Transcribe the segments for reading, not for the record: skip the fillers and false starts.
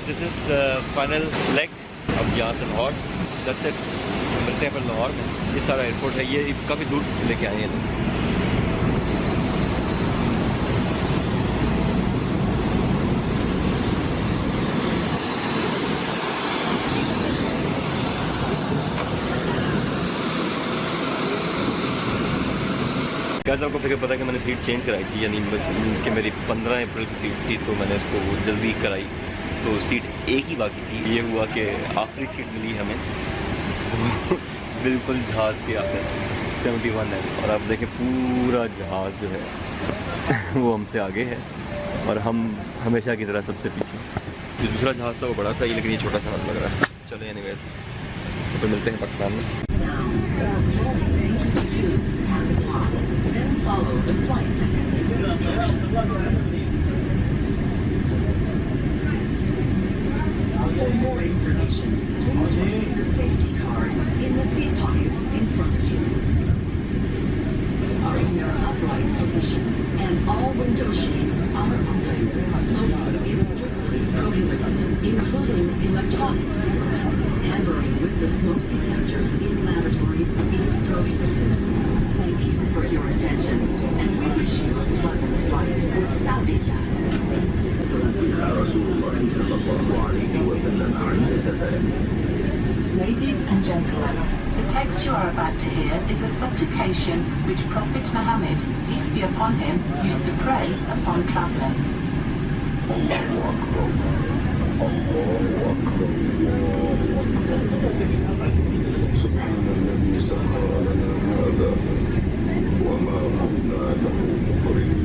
This is final leg. अब यहाँ से लाहौर मिलते हैं फिर लाहौर में। ये सारा एयरपोर्ट है, ये काफ़ी दूर लेके आए हैं। क्या आपको फिक्र पता है कि मैंने सीट चेंज कराई थी, यानी कि मेरी 15 अप्रैल की सीट थी, तो मैंने उसको जल्दी कराई, तो सीट एक ही बाकी थी। ये हुआ कि आखिरी सीट मिली हमें बिल्कुल जहाज़ के आगे 71 है, और आप देखें पूरा जहाज़ जो है वो हमसे आगे है और हम हमेशा की तरह सबसे पीछे। जो दूसरा जहाज़ था वो बड़ा था, लेकिन ये छोटा सा लग रहा है। चलो एनीवेज, तो फिर मिलते हैं पाकिस्तान में। For more information, please read the safety card in the seat pocket in front of you. These are in their upright position, and all window shades are open. Smoking is strictly prohibited, including electronic cigarettes. Tampering with the smoke detectors in lavatories is prohibited. Thank you for your attention, and we wish you a pleasant flight with Saudi Air. Ladies and gentlemen, the text you are about to hear is a supplication which Prophet Muhammad, peace be upon him, used to pray upon traveling. سبحان الذي سخر لنا هذا وما كنا له مقرنين.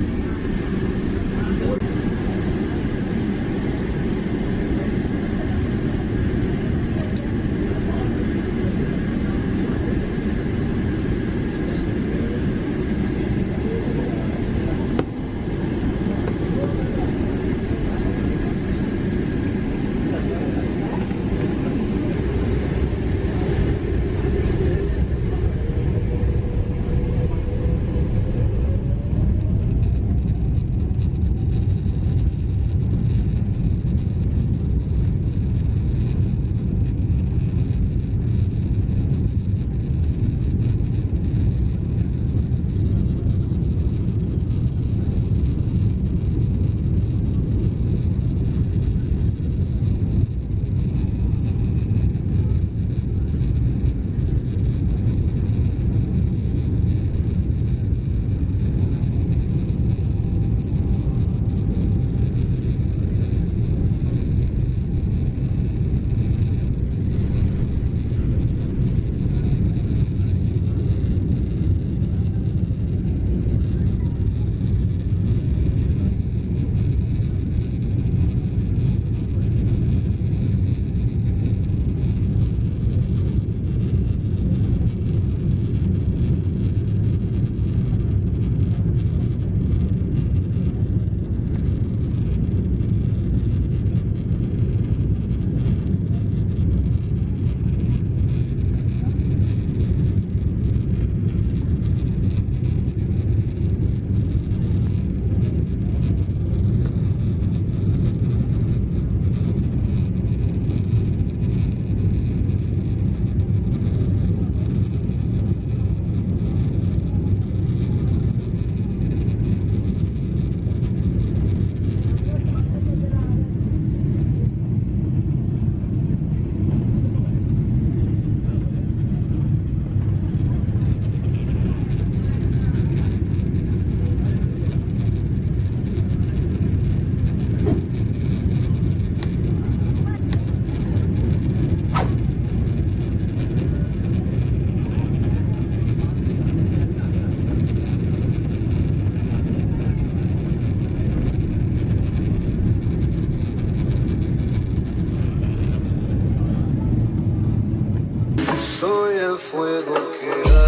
Soy el fuego que